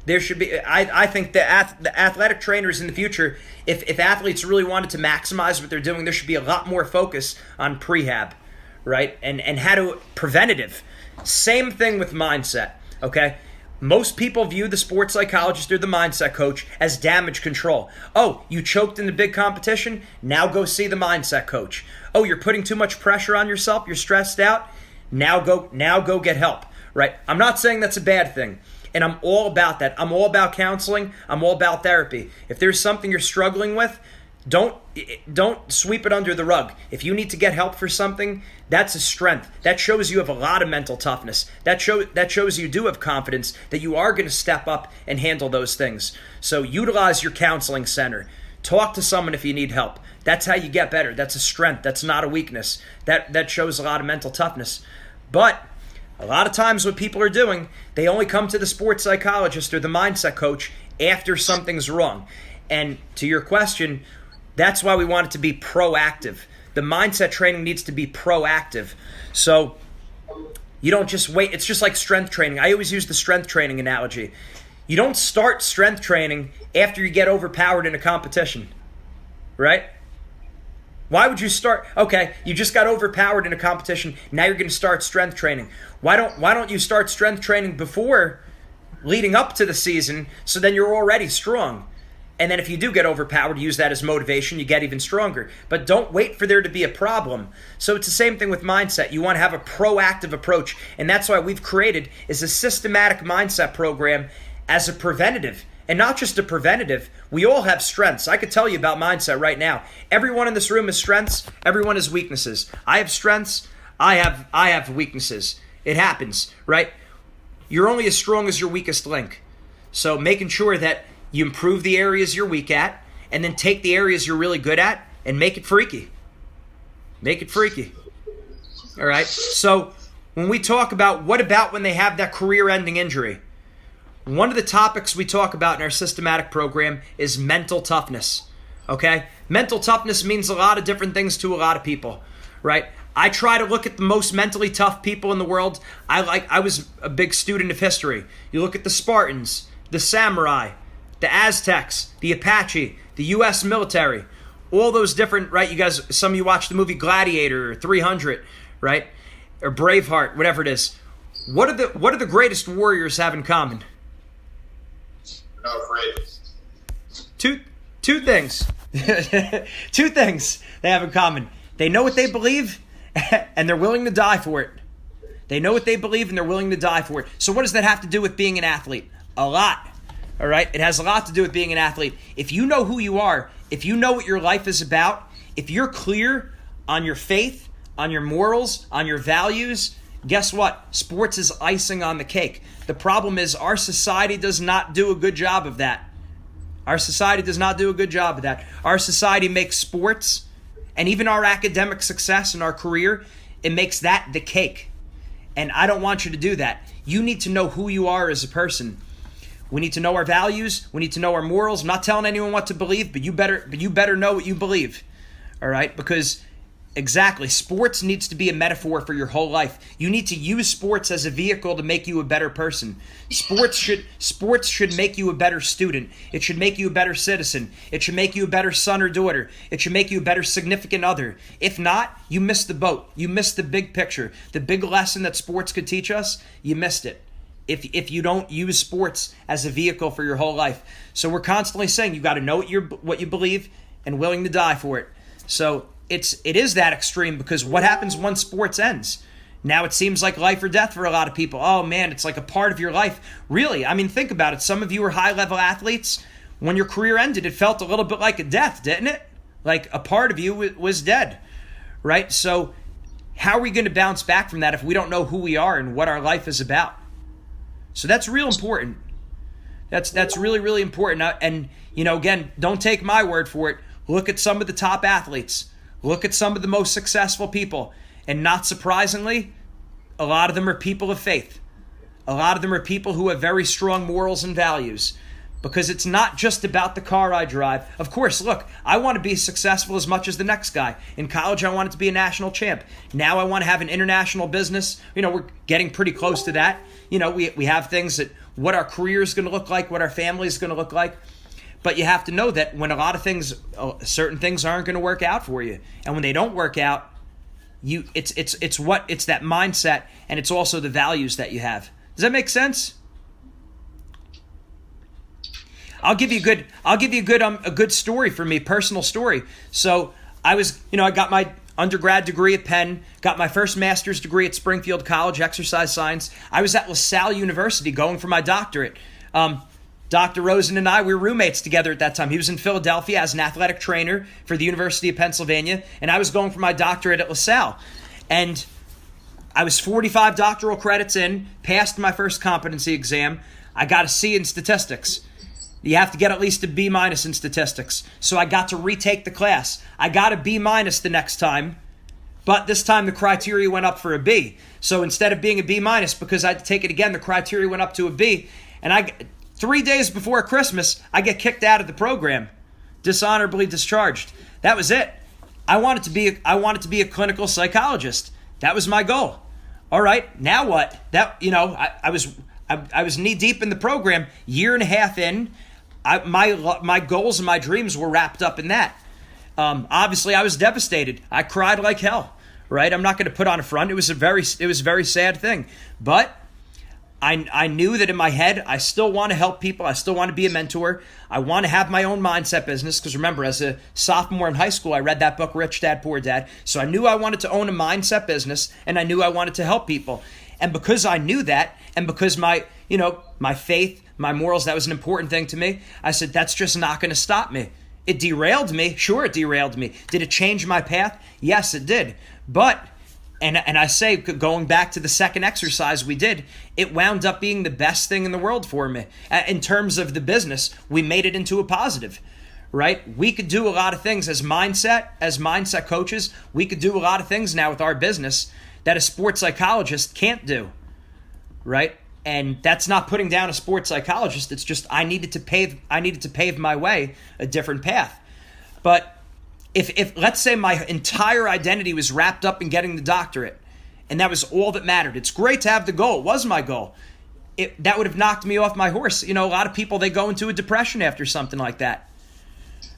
There should be, I think the athletic trainers in the future, if athletes really wanted to maximize what they're doing, there should be a lot more focus on prehab, right? And how to, preventative. Same thing with mindset, okay? Most people view the sports psychologist or the mindset coach as damage control. Oh, you choked in the big competition? Now go see the mindset coach. Oh, you're putting too much pressure on yourself? You're stressed out? Now go get help, right? I'm not saying that's a bad thing. And I'm all about that. I'm all about counseling. I'm all about therapy. If there's something you're struggling with, don't sweep it under the rug. If you need to get help for something, that's a strength. That shows you have a lot of mental toughness. That shows you do have confidence that you are going to step up and handle those things. So utilize your counseling center. Talk to someone if you need help. That's how you get better. That's a strength. That's not a weakness. That shows a lot of mental toughness. But a lot of times what people are doing, they only come to the sports psychologist or the mindset coach after something's wrong. And to your question, that's why we want it to be proactive. The mindset training needs to be proactive. So you don't just wait. It's just like strength training. I always use the strength training analogy. You don't start strength training after you get overpowered in a competition, right? Why would you start? Okay, you just got overpowered in a competition. Now you're going to start strength training. Why don't you start strength training before, leading up to the season, so then you're already strong? And then if you do get overpowered, use that as motivation, you get even stronger. But don't wait for there to be a problem. So it's the same thing with mindset. You want to have a proactive approach. And that's why we've created is a systematic mindset program as a preventative. And not just a preventative. We all have strengths. I could tell you about mindset right now. Everyone in this room has strengths. Everyone has weaknesses. I have strengths. I have weaknesses. It happens, right? You're only as strong as your weakest link. So making sure that you improve the areas you're weak at, and then take the areas you're really good at and make it freaky. Make it freaky. All right? So when we talk about what about when they have that career-ending injury? one of the topics we talk about in our systematic program is mental toughness. Okay? Mental toughness means a lot of different things to a lot of people, right? I try to look at the most mentally tough people in the world. I was a big student of history. You look at the Spartans, the samurai, the Aztecs, the Apache, the U.S. military, all those different, right? You guys, some of you watched the movie Gladiator or 300, right? Or Braveheart, whatever it is. What do the greatest warriors have in common? Not afraid. Two things. Two things they have in common. They know what they believe, and they're willing to die for it. They know what they believe, and they're willing to die for it. So what does that have to do with being an athlete? A lot. All right? It has a lot to do with being an athlete. If you know who you are, if you know what your life is about, if you're clear on your faith, on your morals, on your values, guess what? Sports is icing on the cake. The problem is our society does not do a good job of that. Our society does not do a good job of that. Our society makes sports and even our academic success and our career, it makes that the cake. And I don't want you to do that. You need to know who you are as a person. We need to know our values. We need to know our morals. I'm not telling anyone what to believe, but you better know what you believe. All right? Because exactly, sports needs to be a metaphor for your whole life. You need to use sports as a vehicle to make you a better person. Sports should make you a better student. It should make you a better citizen. It should make you a better son or daughter. It should make you a better significant other. If not, you missed the boat. You missed the big picture. The big lesson that sports could teach us, you missed it. If you don't use sports as a vehicle for your whole life. So we're constantly saying you got to know what you believe and willing to die for it. So it is that extreme, because what happens once sports ends? Now it seems like life or death for a lot of people. Oh man, it's like a part of your life. Really, I mean, think about it. Some of you are high-level athletes. When your career ended, it felt a little bit like a death, didn't it? Like a part of you was dead, right? So how are we going to bounce back from that if we don't know who we are and what our life is about? So that's real important. That's really, really important. And, again, don't take my word for it. Look at some of the top athletes. Look at some of the most successful people. And not surprisingly, a lot of them are people of faith. A lot of them are people who have very strong morals and values. Because it's not just about the car I drive. Of course, look, I want to be successful as much as the next guy. In college, I wanted to be a national champ. Now I want to have an international business. We're getting pretty close to that. We have things that what our career is going to look like, what our family is going to look like. But you have to know that when a lot of things, certain things aren't going to work out for you. And when they don't work out, it's that mindset, and it's also the values that you have. Does that make sense? I'll give you a good story for me, personal story. So I got my undergrad degree at Penn, got my first master's degree at Springfield College, exercise science. I was at LaSalle University going for my doctorate. Dr. Rosen and I, we were roommates together at that time. He was in Philadelphia as an athletic trainer for the University of Pennsylvania, and I was going for my doctorate at LaSalle. And I was 45 doctoral credits in, passed my first competency exam. I got a C in statistics. You have to get at least a B- in statistics. So I got to retake the class. I got a B- the next time, but this time the criteria went up for a B. So instead of being a B-, because I had to take it again, the criteria went up to a B. And 3 days before Christmas, I get kicked out of the program, dishonorably discharged. That was it. I wanted to be a clinical psychologist. That was my goal. All right, now what? I was knee deep in the program, year and a half in. My goals and my dreams were wrapped up in that. Obviously, I was devastated. I cried like hell. Right? I'm not going to put on a front. It was a very sad thing. But I knew that in my head, I still want to help people. I still want to be a mentor. I want to have my own mindset business. Because remember, as a sophomore in high school, I read that book, Rich Dad, Poor Dad. So I knew I wanted to own a mindset business, and I knew I wanted to help people. And because I knew that, and because my faith, my morals, that was an important thing to me, I said, that's just not going to stop me. It derailed me. Sure, it derailed me. Did it change my path? Yes, it did. But, and I say, going back to the second exercise we did, it wound up being the best thing in the world for me. In terms of the business, we made it into a positive, right? We could do a lot of things as mindset coaches. We could do a lot of things now with our business that a sports psychologist can't do, right? And that's not putting down a sports psychologist. It's just I needed to pave my way a different path. But if let's say my entire identity was wrapped up in getting the doctorate, and that was all that mattered. It's great to have the goal. It was my goal. That would have knocked me off my horse. A lot of people, they go into a depression after something like that,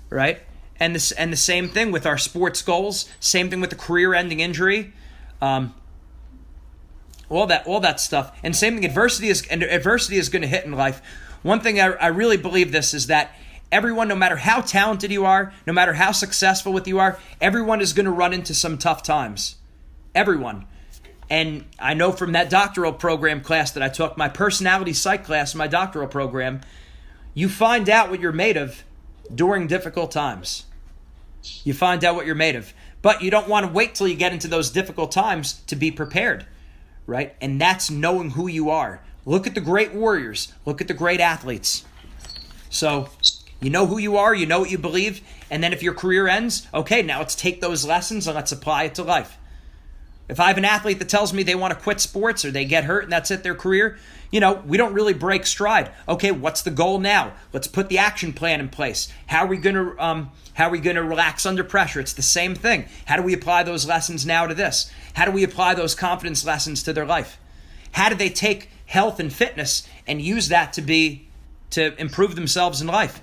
right? And the same thing with our sports goals. Same thing with the career-ending injury. All that stuff. And same thing, adversity is going to hit in life. One thing I really believe this is that everyone, no matter how talented you are, no matter how successful with you are, everyone is going to run into some tough times. Everyone. And I know from that doctoral program class that I took, my personality psych class, my doctoral program, you find out what you're made of during difficult times. You find out what you're made of. But you don't want to wait till you get into those difficult times to be prepared. Right? And that's knowing who you are. Look at the great warriors. Look at the great athletes. So you know who you are, you know what you believe, and then if your career ends, okay, now let's take those lessons and let's apply it to life. If I have an athlete that tells me they want to quit sports or they get hurt and that's it, their career, we don't really break stride. Okay, what's the goal now? Let's put the action plan in place. How are we going to relax under pressure? It's the same thing. How do we apply those lessons now to this? How do we apply those confidence lessons to their life? How do they take health and fitness and use that to improve themselves in life?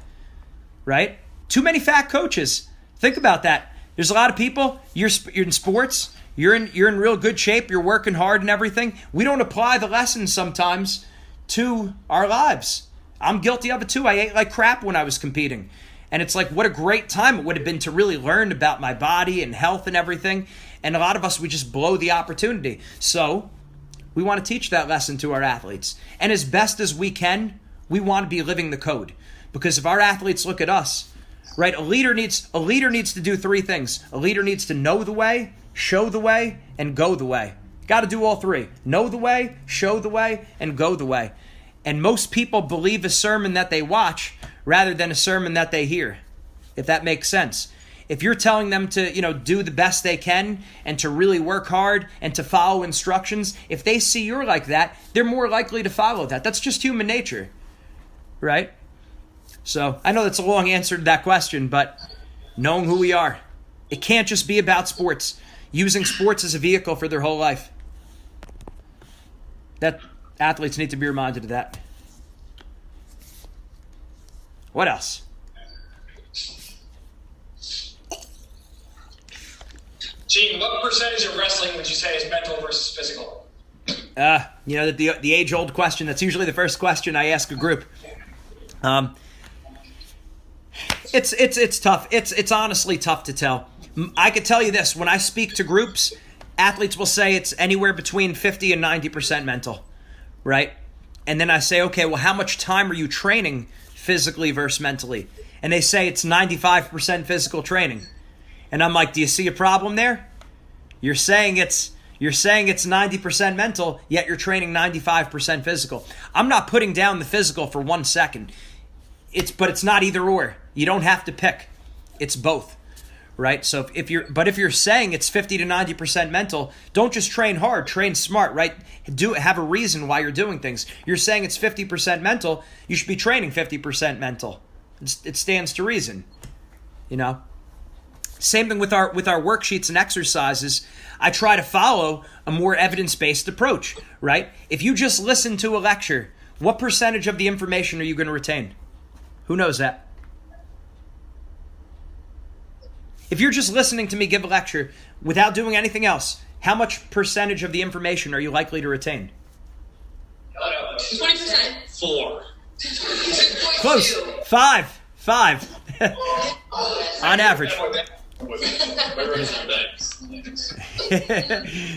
Right? Too many fat coaches. Think about that. There's a lot of people, you're in sports, you're in real good shape, you're working hard and everything. We don't apply the lessons sometimes to our lives. I'm guilty of it too. I ate like crap when I was competing. And it's like, what a great time it would have been to really learn about my body and health and everything. And a lot of us, we just blow the opportunity. So we want to teach that lesson to our athletes. And as best as we can, we want to be living the code. Because if our athletes look at us, right, a leader needs to do three things. A leader needs to know the way, show the way, and go the way. Got to do all three. Know the way, show the way, and go the way. And most people believe a sermon that they watch rather than a sermon that they hear, if that makes sense. If you're telling them to, do the best they can and to really work hard and to follow instructions, if they see you're like that, they're more likely to follow that. That's just human nature, right? So I know that's a long answer to that question, but knowing who we are. It can't just be about sports. Using sports as a vehicle for their whole life. That athletes need to be reminded of that. What else? Gene, what percentage of wrestling would you say is mental versus physical? The age-old question. That's usually the first question I ask a group. It's tough. It's honestly tough to tell. I could tell you this. When I speak to groups, athletes will say it's anywhere between 50 and 90% mental, right? And then I say, okay, well, how much time are you training physically versus mentally? And they say it's 95% physical training. And I'm like, do you see a problem there? You're saying it's 90% mental, yet you're training 95% physical. I'm not putting down the physical for 1 second. But it's not either or. You don't have to pick. It's both. Right? So if you're saying it's 50 to 90% mental, don't just train hard, train smart, right? Have a reason why you're doing things. You're saying it's 50% mental, you should be training 50% mental. It stands to reason. Same thing with our worksheets and exercises. I try to follow a more evidence-based approach, right? If you just listen to a lecture, what percentage of the information are you going to retain? Who knows that? If you're just listening to me give a lecture without doing anything else, how much percentage of the information are you likely to retain? 20%. 4. Close. 5. On average.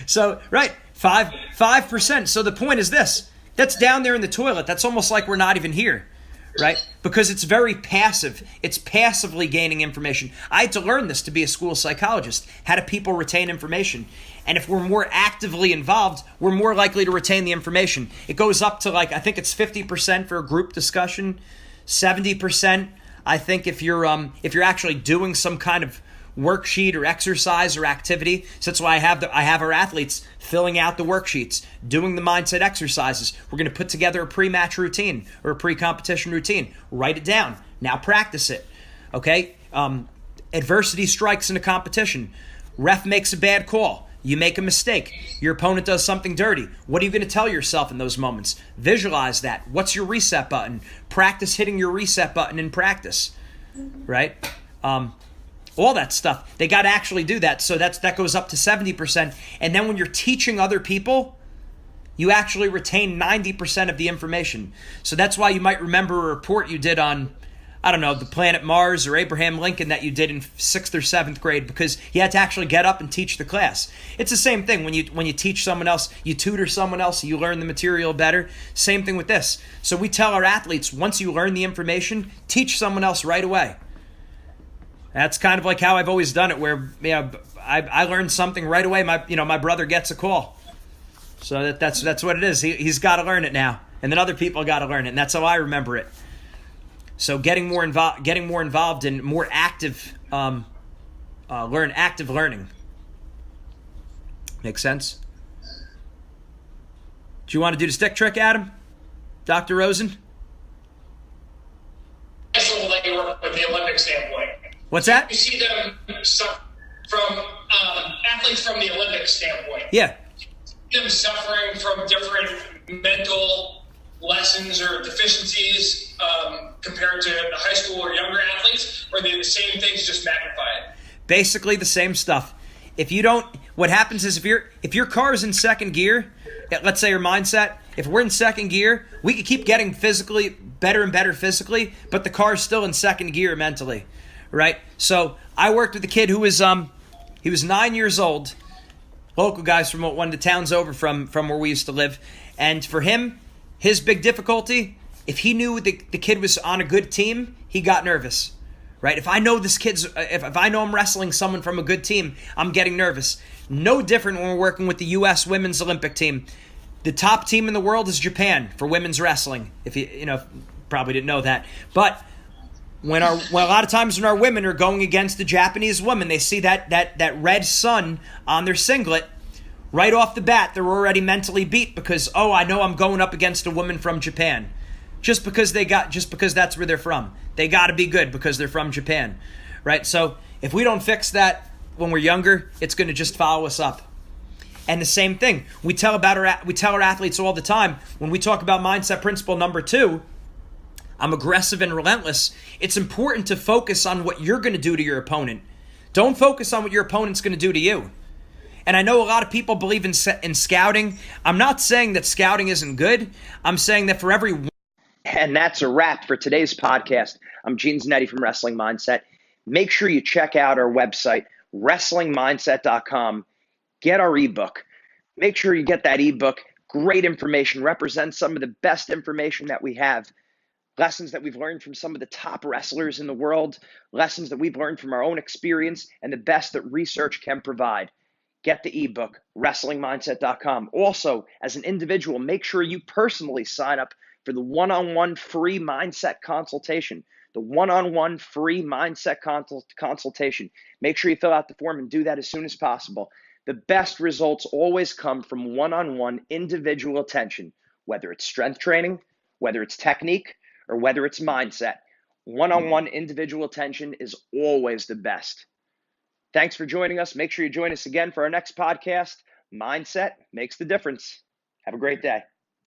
So, right, 5%. So the point is this. That's down there in the toilet. That's almost like we're not even here. Right? Because it's very passive. It's passively gaining information. I had to learn this to be a school psychologist. How do people retain information? And if we're more actively involved, we're more likely to retain the information. It goes up to I think it's 50% for a group discussion, 70%. I think if you're actually doing some kind of worksheet or exercise or activity. So that's why I have our athletes filling out the worksheets, doing the mindset exercises. We're going to put together a pre-match routine or a pre-competition routine. Write it down. Now practice it. Okay? Adversity strikes in a competition. Ref makes a bad call. You make a mistake. Your opponent does something dirty. What are you going to tell yourself in those moments? Visualize that. What's your reset button? Practice hitting your reset button in practice, right? All that stuff. They got to actually do that. So that goes up to 70%. And then when you're teaching other people, you actually retain 90% of the information. So that's why you might remember a report you did on, I don't know, the planet Mars or Abraham Lincoln that you did in 6th or 7th grade, because you had to actually get up and teach the class. It's the same thing when you teach someone else, you tutor someone else, you learn the material better. Same thing with this. So we tell our athletes, once you learn the information, teach someone else right away. That's kind of like how I've always done it, where I learned something right away. My brother gets a call. So that's what it is. He's got to learn it now, and then other people got to learn it, and that's how I remember it. So getting more involved in more active learning. Makes sense? Do you want to do the stick trick, Adam? Dr. Rosen? Let you work with the Olympic standpoint. What's that? You see them from athletes from the Olympic standpoint. Yeah. Them suffering from different mental lessons or deficiencies compared to the high school or younger athletes, or they're the same things just magnified? Basically the same stuff. What happens is if your car is in second gear, let's say your mindset, if we're in second gear, we could keep getting physically better and better physically, but the car's still in second gear mentally, right? So I worked with a kid who was he was 9 years old, local guys from one of the towns over from where we used to live, and for him, his big difficulty, if he knew the kid was on a good team, he got nervous, right? If I know if I know I'm wrestling someone from a good team, I'm getting nervous. No different when we're working with the U.S. Women's Olympic team. The top team in the world is Japan for women's wrestling. If you probably didn't know that, but when a lot of times when our women are going against the Japanese women, they see that red sun on their singlet. Right off the bat, they're already mentally beat because, I know I'm going up against a woman from Japan. Just because that's where they're from. They got to be good because they're from Japan, right? So if we don't fix that when we're younger, it's going to just follow us up. And the same thing, we tell our athletes all the time when we talk about mindset principle number 2, I'm aggressive and relentless. It's important to focus on what you're going to do to your opponent. Don't focus on what your opponent's going to do to you. And I know a lot of people believe in scouting. I'm not saying that scouting isn't good. I'm saying that for every... And that's a wrap for today's podcast. I'm Gene Zanetti from Wrestling Mindset. Make sure you check out our website, wrestlingmindset.com. Get our ebook. Make sure you get that ebook. Great information. Represents some of the best information that we have. Lessons that we've learned from some of the top wrestlers in the world. Lessons that we've learned from our own experience and the best that research can provide. Get the ebook, wrestlingmindset.com. Also, as an individual, make sure you personally sign up for the one-on-one free mindset consultation. The one-on-one free mindset consultation. Make sure you fill out the form and do that as soon as possible. The best results always come from one-on-one individual attention, whether it's strength training, whether it's technique, or whether it's mindset. One-on-one individual attention is always the best. Thanks for joining us. Make sure you join us again for our next podcast. Mindset makes the difference. Have a great day.